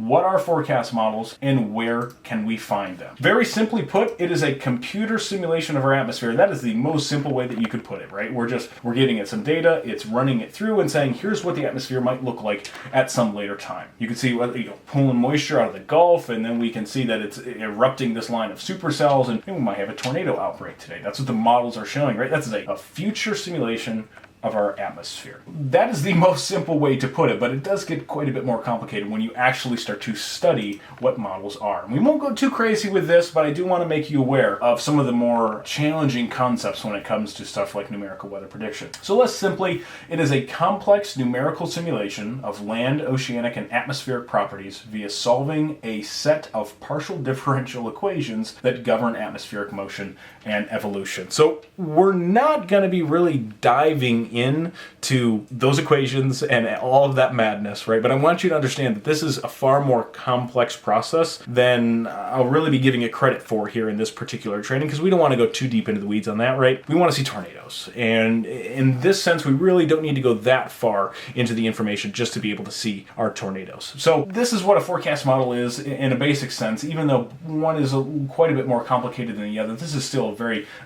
what are forecast models and where can we find them. Very simply put, it is a computer simulation of our atmosphere. That is the most simple way that you could put it, right? We're giving it some data, it's running it through and saying, here's what the atmosphere might look like at some later time. You can see pulling moisture out of the Gulf, and then we can see that it's erupting this line of supercells, and we might have a tornado outbreak today. That's what the models are showing, right? That's a future simulation of our atmosphere. That is the most simple way to put it, but it does get quite a bit more complicated when you actually start to study what models are. And we won't go too crazy with this, but I do want to make you aware of some of the more challenging concepts when it comes to stuff like numerical weather prediction. So less simply, it is a complex numerical simulation of land, oceanic, and atmospheric properties via solving a set of partial differential equations that govern atmospheric motion and evolution. So we're not going to be really diving into those equations and all of that madness, right? But I want you to understand that this is a far more complex process than I'll really be giving it credit for here in this particular training, because we don't want to go too deep into the weeds on that, right? We want to see tornadoes. And in this sense, we really don't need to go that far into the information just to be able to see our tornadoes. So this is what a forecast model is in a basic sense. Even though one is quite a bit more complicated than the other, this is still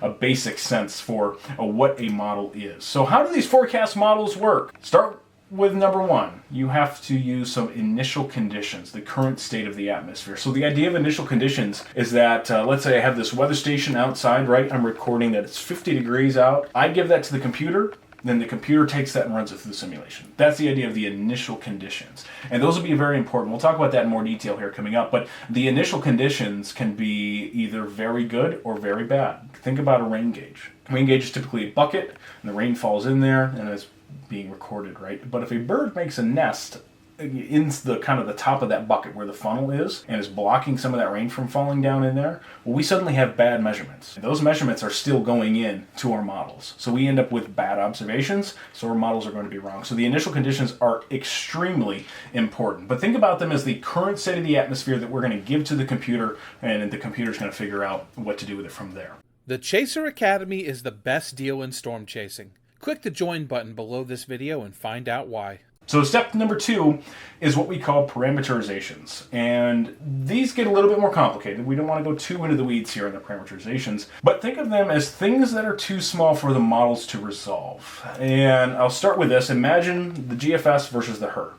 a basic sense for what a model is. So how do these forecast models work? Start with number one. You have to use some initial conditions, the current state of the atmosphere. So the idea of initial conditions is that, let's say I have this weather station outside, right? I'm recording that it's 50 degrees out. I give that to the computer. Then the computer takes that and runs it through the simulation. That's the idea of the initial conditions. And those will be very important. We'll talk about that in more detail here coming up. But the initial conditions can be either very good or very bad. Think about a rain gauge. A rain gauge is typically a bucket, and the rain falls in there, and it's being recorded, right? But if a bird makes a nest in the kind of the top of that bucket where the funnel is and is blocking some of that rain from falling down in there, well, we suddenly have bad measurements. Those measurements are still going in to our models. So we end up with bad observations, so our models are going to be wrong. So the initial conditions are extremely important. But think about them as the current state of the atmosphere that we're going to give to the computer, and the computer's going to figure out what to do with it from there. The Chaser Academy is the best deal in storm chasing. Click the join button below this video and find out why. So step number two is what we call parameterizations. And these get a little bit more complicated. We don't want to go too into the weeds here on the parameterizations, but think of them as things that are too small for the models to resolve. And I'll start with this. Imagine the GFS versus the HRRR.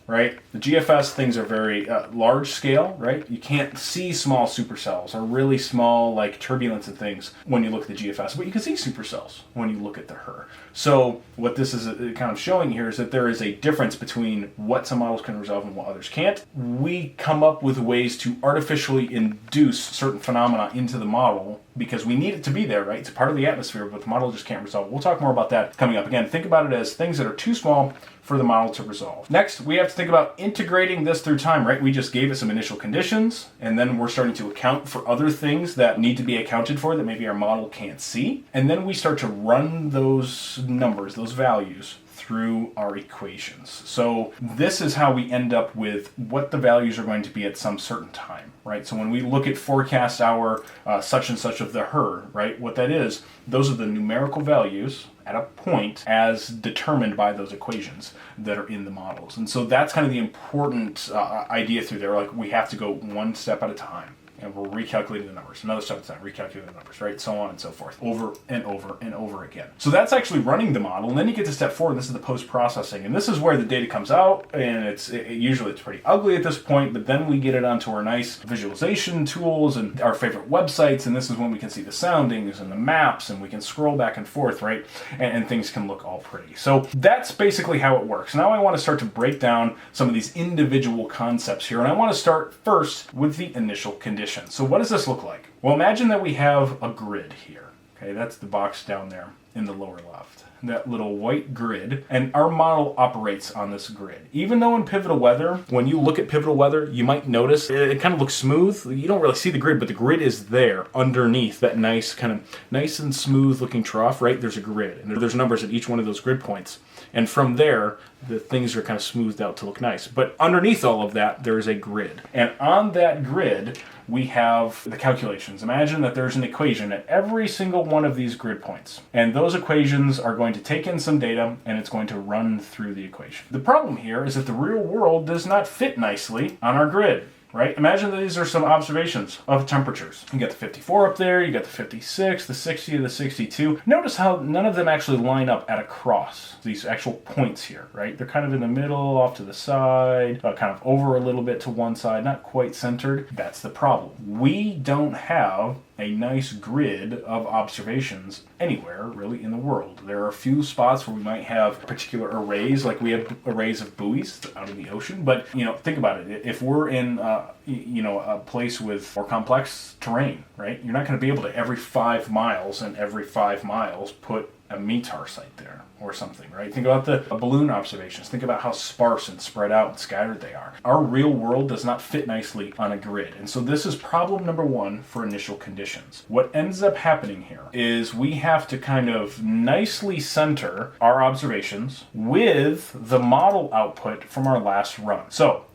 Right? The GFS things are very large scale, right? You can't see small supercells or really small like turbulence and things when you look at the GFS, but you can see supercells when you look at the HRRR. So what this is kind of showing here is that there is a difference between what some models can resolve and what others can't. We come up with ways to artificially induce certain phenomena into the model because we need it to be there, right? It's a part of the atmosphere, but the model just can't resolve it. We'll talk more about that coming up. Again, think about it as things that are too small for the model to resolve. Next, we have to think about integrating this through time, right? We just gave it some initial conditions, and then we're starting to account for other things that need to be accounted for that maybe our model can't see. And then we start to run those numbers, those values, through our equations. So this is how we end up with what the values are going to be at some certain time, right? So when we look at forecast hour such and such of the HRRR, right, what that is, those are the numerical values at a point as determined by those equations that are in the models. And so that's kind of the important idea through there. Like we have to go one step at a time. And we're recalculating the numbers. Another step at a time, recalculating the numbers, right? So on and so forth, over and over and over again. So that's actually running the model. And then you get to step 4, and this is the post-processing. And this is where the data comes out, and usually it's pretty ugly at this point, but then we get it onto our nice visualization tools and our favorite websites, and this is when we can see the soundings and the maps, and we can scroll back and forth, right? And things can look all pretty. So that's basically how it works. Now I want to start to break down some of these individual concepts here, and I want to start first with the initial conditions. So what does this look like? Well, imagine that we have a grid here. Okay, that's the box down there in the lower left. That little white grid, and our model operates on this grid. Even though in pivotal weather, when you look at pivotal weather, you might notice it kind of looks smooth. You don't really see the grid, but the grid is there underneath that nice and smooth looking trough, right? There's a grid, and there's numbers at each one of those grid points. And from there, the things are kind of smoothed out to look nice. But underneath all of that, there is a grid. And on that grid, we have the calculations. Imagine that there's an equation at every single one of these grid points. And those equations are going to take in some data, and it's going to run through the equation. The problem here is that the real world does not fit nicely on our grid. Right? Imagine that these are some observations of temperatures. You got the 54 up there, you got the 56, the 60, the 62. Notice how none of them actually line up at a cross, these actual points here, right? They're kind of in the middle, off to the side, kind of over a little bit to one side, not quite centered. That's the problem. We don't have a nice grid of observations anywhere really in the world. There are a few spots where we might have particular arrays, like we have arrays of buoys out in the ocean, but think about it. If we're in a place with more complex terrain, right? You're not going to be able to every 5 miles and every 5 miles put a METAR site there or something, right? Think about the balloon observations. Think about how sparse and spread out and scattered they are. Our real world does not fit nicely on a grid. And so this is problem number one for initial conditions. What ends up happening here is we have to kind of nicely center our observations with the model output from our last run. So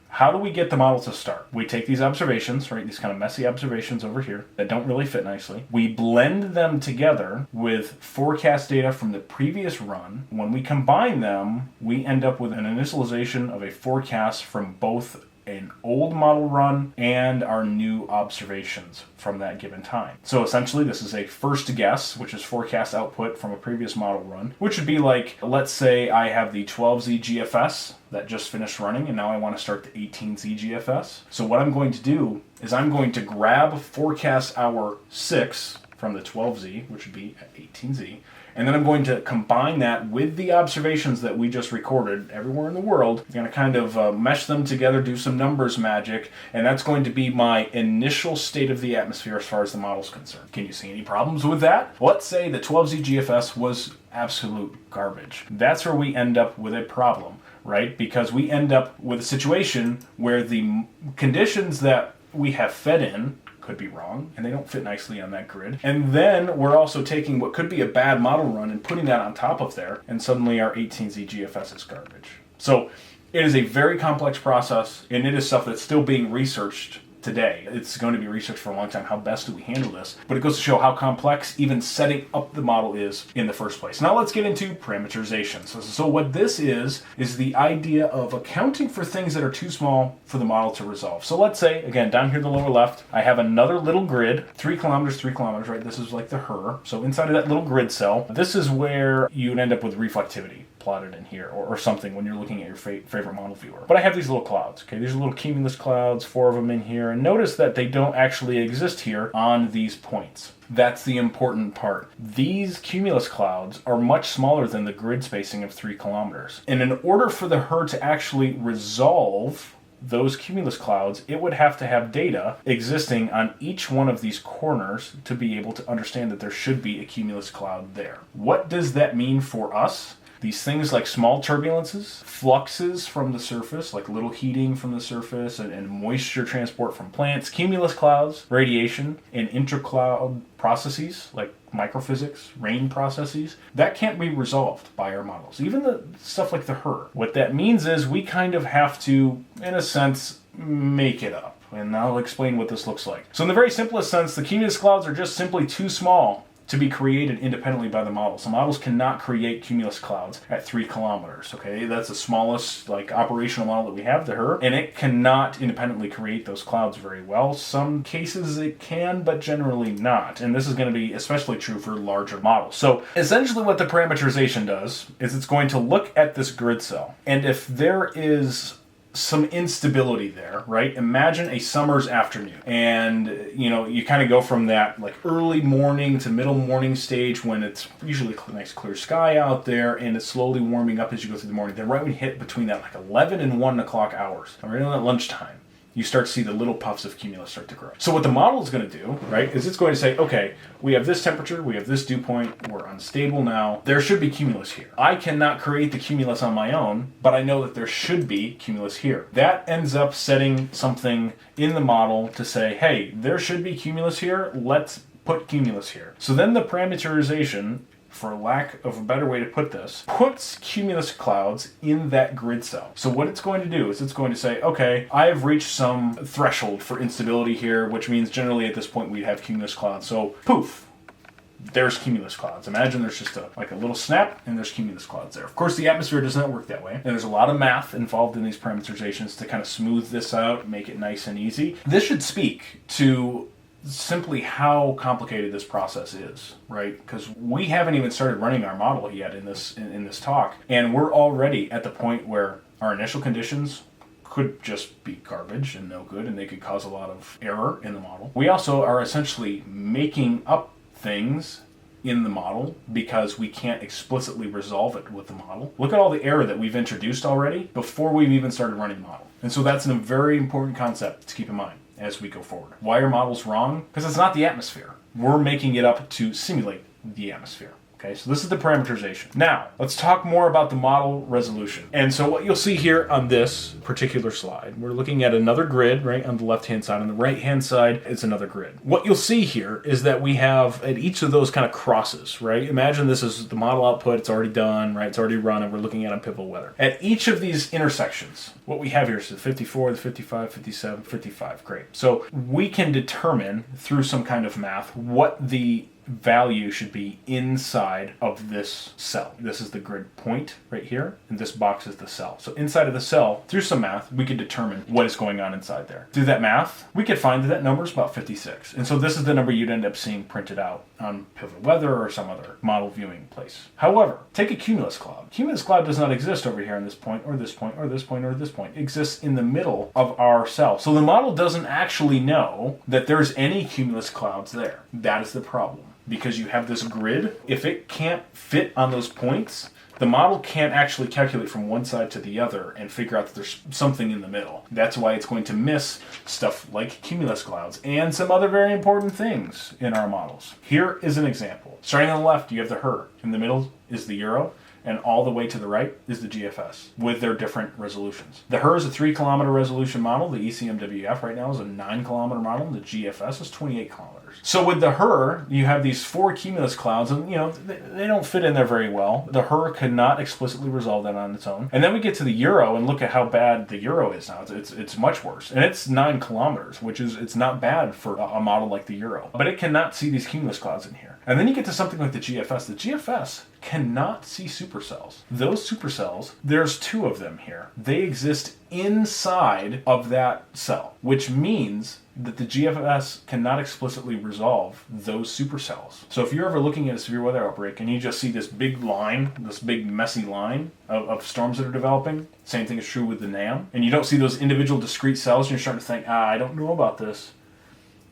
how do we get the model to start? We take these observations, right, these kind of messy observations over here that don't really fit nicely. We blend them together with forecast data from the previous run. When we combine them, we end up with an initialization of a forecast from both an old model run and our new observations from that given time. So essentially this is a first guess, which is forecast output from a previous model run, which would be like, let's say I have the 12Z GFS that just finished running and now I want to start the 18Z GFS. So what I'm going to do is I'm going to grab forecast hour 6 from the 12Z, which would be at 18Z, and then I'm going to combine that with the observations that we just recorded everywhere in the world. I'm going to kind of mesh them together, do some numbers magic, and that's going to be my initial state of the atmosphere as far as the model's concerned. Can you see any problems with that? Let's say the 12Z GFS was absolute garbage. That's where we end up with a problem, right? Because we end up with a situation where the conditions that we have fed in could be wrong, and they don't fit nicely on that grid. And then we're also taking what could be a bad model run and putting that on top of there, and suddenly our 18Z GFS is garbage. So it is a very complex process, and it is stuff that's still being researched today. It's going to be researched for a long time. How best do we handle this? But it goes to show how complex even setting up the model is in the first place. Now let's get into parameterization. So what this is the idea of accounting for things that are too small for the model to resolve. So let's say, again, down here in the lower left, I have another little grid, 3 kilometers, 3 kilometers, right? This is like the HRRR. So inside of that little grid cell, this is where you'd end up with reflectivity plotted in here, or something when you're looking at your favorite model viewer. But I have these little clouds, okay? These are little cumulus clouds, 4 of them in here, and notice that they don't actually exist here on these points. That's the important part. These cumulus clouds are much smaller than the grid spacing of 3 kilometers. And in order for the HRRR to actually resolve those cumulus clouds, it would have to have data existing on each one of these corners to be able to understand that there should be a cumulus cloud there. What does that mean for us? These things like small turbulences, fluxes from the surface, like little heating from the surface, and moisture transport from plants, cumulus clouds, radiation, and intercloud processes like microphysics, rain processes, that can't be resolved by our models. Even the stuff like the HRRR. What that means is we kind of have to, in a sense, make it up. And I'll explain what this looks like. So in the very simplest sense, the cumulus clouds are just simply too small to be created independently by the model. So models cannot create cumulus clouds at 3 kilometers, okay? That's the smallest operational model that we have, the HRRR, and it cannot independently create those clouds very well. Some cases it can, but generally not. And this is going to be especially true for larger models. So essentially what the parameterization does is it's going to look at this grid cell. And if there is some instability there, right? Imagine a summer's afternoon, and you kind of go from that early morning to middle morning stage when it's usually a nice clear sky out there, and it's slowly warming up as you go through the morning. Then right when you hit between that 11 and 1 o'clock hours, right on that lunchtime, you start to see the little puffs of cumulus start to grow. So what the model is going to do, right, is it's going to say, okay, we have this temperature, we have this dew point, we're unstable now, there should be cumulus here. I cannot create the cumulus on my own, but I know that there should be cumulus here. That ends up setting something in the model to say, hey, there should be cumulus here, let's put cumulus here. So then the parameterization for lack of a better way to put this, puts cumulus clouds in that grid cell. So what it's going to do is it's going to say, okay, I have reached some threshold for instability here, which means generally at this point we'd have cumulus clouds. So poof, there's cumulus clouds. Imagine there's just a little snap and there's cumulus clouds there. Of course, the atmosphere does not work that way. And there's a lot of math involved in these parameterizations to kind of smooth this out, make it nice and easy. This should speak to simply how complicated this process is, right? Because we haven't even started running our model yet in this talk, and we're already at the point where our initial conditions could just be garbage and no good, and they could cause a lot of error in the model. We also are essentially making up things in the model because we can't explicitly resolve it with the model. Look at all the error that we've introduced already before we've even started running the model. And so that's a very important concept to keep in mind as we go forward. Why are models wrong? Because it's not the atmosphere. We're making it up to simulate the atmosphere. Okay, so this is the parameterization. Now, let's talk more about the model resolution. And so what you'll see here on this particular slide, we're looking at another grid, right, on the left-hand side. On the right-hand side, it's another grid. What you'll see here is that we have at each of those kind of crosses, right? Imagine this is the model output, it's already done, right? It's already run, and we're looking at on pivotal weather. At each of these intersections, what we have here is the 54, the 55, 57, 55. Great. So we can determine through some kind of math what the value should be inside of this cell. This is the grid point right here, and this box is the cell. So inside of the cell, through some math, we could determine what is going on inside there. Through that math, we could find that that number is about 56. And so this is the number you'd end up seeing printed out on pivotal weather or some other model viewing place. However, take a cumulus cloud. Cumulus cloud does not exist over here on this point, or this point, or this point, or this point. It exists in the middle of our cell. So the model doesn't actually know that there's any cumulus clouds there. That is the problem. Because you have this grid, if it can't fit on those points, the model can't actually calculate from one side to the other and figure out that there's something in the middle. That's why it's going to miss stuff like cumulus clouds and some other very important things in our models. Here is an example. Starting on the left, you have the HRRR. In the middle is the Euro. And all the way to the right is the GFS with their different resolutions. The HRRR is a 3-kilometer resolution model. The ECMWF right now is a 9-kilometer model. The GFS is 28 kilometers. So with the HRRR, you have these 4 cumulus clouds, and they don't fit in there very well. The HRRR could not explicitly resolve that on its own. And then we get to the Euro and look at how bad the Euro is now. It's much worse. And it's 9 kilometers, which is it's not bad for a model like the Euro. But it cannot see these cumulus clouds in here. And then you get to something like the GFS. The GFS cannot see supercells. Those supercells, there's 2 of them here. They exist inside of that cell, which means that the GFS cannot explicitly resolve those supercells. So if you're ever looking at a severe weather outbreak and you just see this big line, this big messy line of storms that are developing, same thing is true with the NAM, and you don't see those individual discrete cells and you're starting to think, I don't know about this.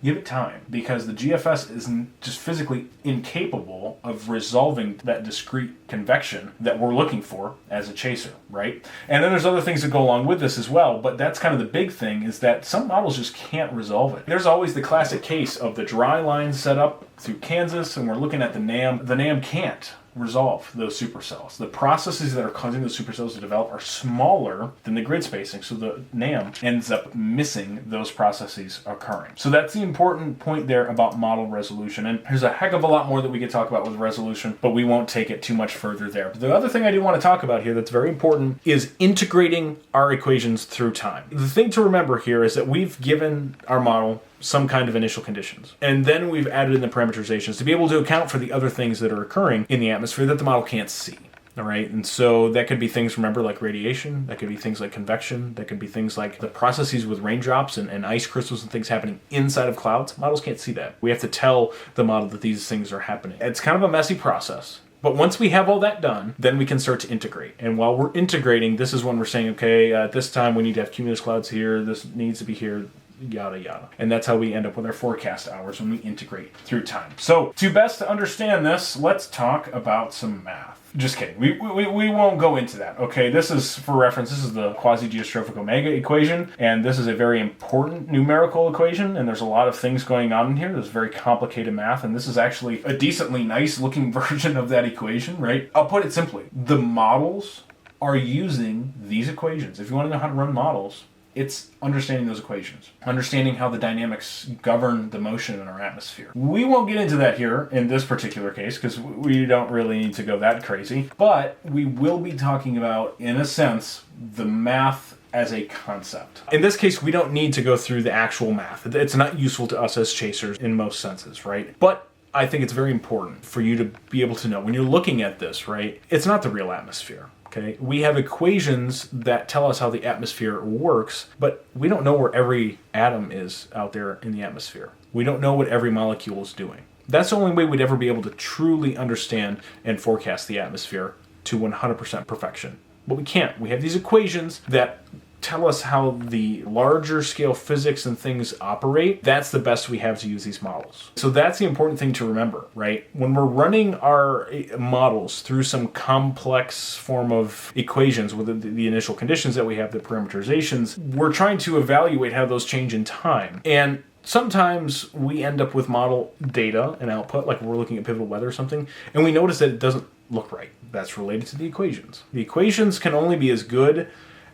Give it time, because the GFS is just physically incapable of resolving that discrete convection that we're looking for as a chaser, right? And then there's other things that go along with this as well, but that's kind of the big thing, is that some models just can't resolve it. There's always the classic case of the dry line set up through Kansas, and we're looking at the NAM. The NAM can't resolve those supercells. The processes that are causing those supercells to develop are smaller than the grid spacing, so the NAM ends up missing those processes occurring. So that's the important point there about model resolution, and there's a heck of a lot more that we could talk about with resolution, but we won't take it too much further there. The other thing I do want to talk about here that's very important is integrating our equations through time. The thing to remember here is that we've given our model some kind of initial conditions. And then we've added in the parameterizations to be able to account for the other things that are occurring in the atmosphere that the model can't see. All right, and so that could be things, remember, like radiation. That could be things like convection. That could be things like the processes with raindrops and ice crystals and things happening inside of clouds. Models can't see that. We have to tell the model that these things are happening. It's kind of a messy process. But once we have all that done, then we can start to integrate. And while we're integrating, this is when we're saying, okay, at this time we need to have cumulus clouds here. This needs to be here. Yada yada. And that's how we end up with our forecast hours when we integrate through time. So to best understand this, let's talk about some math. Just kidding. We won't go into that. Okay, this is, for reference, this is the quasi-geostrophic omega equation, and this is a very important numerical equation, and there's a lot of things going on in here. There's very complicated math, and this is actually a decently nice looking version of that equation, right? I'll put it simply. The models are using these equations. If you want to know how to run models, It's understanding those equations, understanding how the dynamics govern the motion in our atmosphere. We won't get into that here in this particular case because we don't really need to go that crazy, but we will be talking about, in a sense, the math as a concept. In this case, we don't need to go through the actual math. It's not useful to us as chasers in most senses, right? But I think it's very important for you to be able to know when you're looking at this, right? It's not the real atmosphere. Okay, we have equations that tell us how the atmosphere works, but we don't know where every atom is out there in the atmosphere. We don't know what every molecule is doing. That's the only way we'd ever be able to truly understand and forecast the atmosphere to 100% perfection. But we can't. We have these equations that tell us how the larger scale physics and things operate. That's the best we have to use these models. So that's the important thing to remember, right? When we're running our models through some complex form of equations with the initial conditions that we have, the parameterizations, we're trying to evaluate how those change in time. And sometimes we end up with model data and output, like we're looking at pivotal weather or something, and we notice that it doesn't look right. That's related to the equations. The equations can only be as good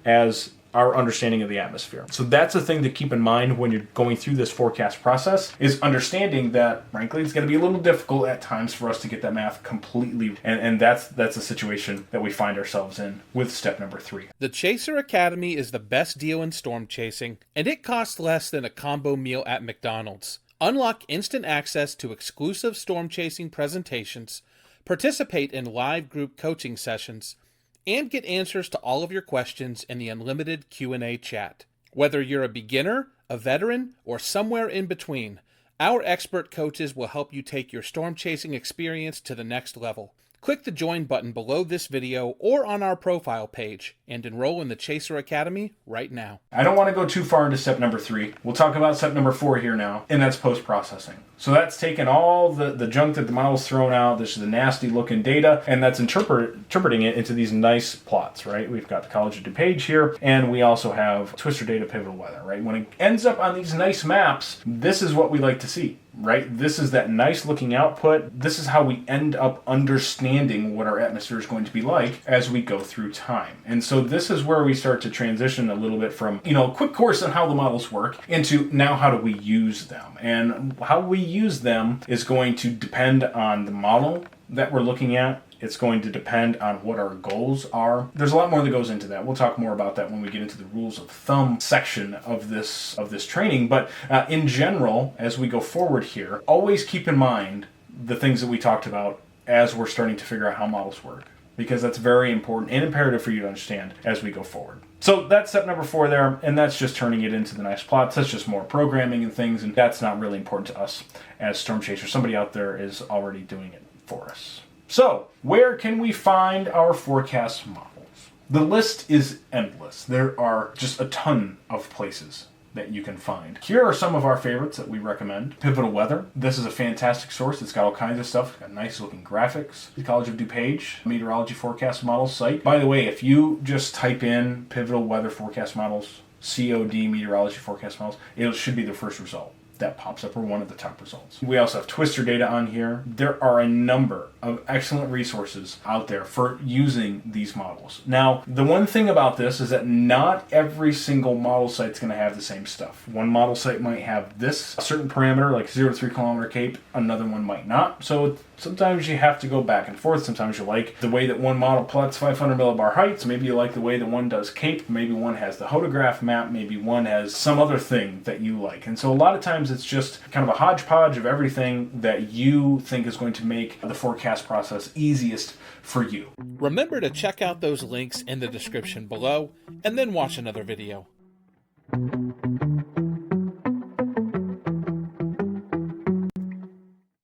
as our understanding of the atmosphere. So that's a thing to keep in mind when you're going through this forecast process, is understanding that, frankly, it's going to be a little difficult at times for us to get that math completely, and that's a situation that we find ourselves in with step number 3. The Chaser Academy is the best deal in storm chasing, and it costs less than a combo meal at McDonald's. Unlock instant access to exclusive storm chasing presentations, participate in live group coaching sessions, and get answers to all of your questions in the unlimited Q&A chat. Whether you're a beginner, a veteran, or somewhere in between, our expert coaches will help you take your storm chasing experience to the next level. Click the join button below this video or on our profile page and enroll in the Chaser Academy right now. I don't want to go too far into step number 3. We'll talk about step number 4 here now, and that's post-processing. So that's taken all the junk that the model's thrown out, this is the nasty looking data, and that's interpreting it into these nice plots, right? We've got the College of DuPage here, and we also have twister data pivotal weather, right? When it ends up on these nice maps, this is what we like to see, right? This is that nice looking output. This is how we end up understanding what our atmosphere is going to be like as we go through time. And so this is where we start to transition a little bit from, a quick course on how the models work into now how do we use them? And how we use them is going to depend on the model that we're looking at. It's going to depend on what our goals are. There's a lot more that goes into that. We'll talk more about that when we get into the rules of thumb section of this training. But in general, as we go forward here, always keep in mind the things that we talked about as we're starting to figure out how models work, because that's very important and imperative for you to understand as we go forward. So that's step number 4 there, and that's just turning it into the nice plots. That's just more programming and things, and that's not really important to us as storm chasers. Somebody out there is already doing it for us. So, where can we find our forecast models? The list is endless. There are just a ton of places that you can find. Here are some of our favorites that we recommend. Pivotal Weather. This is a fantastic source. It's got all kinds of stuff. It's got nice looking graphics. The College of DuPage Meteorology Forecast Models site. By the way, if you just type in Pivotal Weather Forecast Models, COD Meteorology Forecast Models, it should be the first result that pops up, or one of the top results. We also have twister data on here. There are a number of excellent resources out there for using these models. Now, the one thing about this is that not every single model site is going to have the same stuff. One model site might have this, a certain parameter, like 0 to 3 kilometer CAPE. Another one might not. So sometimes you have to go back and forth. Sometimes you like the way that one model plots 500 millibar heights. Maybe you like the way that one does CAPE. Maybe one has the hodograph map. Maybe one has some other thing that you like. And so a lot of times it's just kind of a hodgepodge of everything that you think is going to make the forecast process easiest for you. Remember to check out those links in the description below, and then watch another video.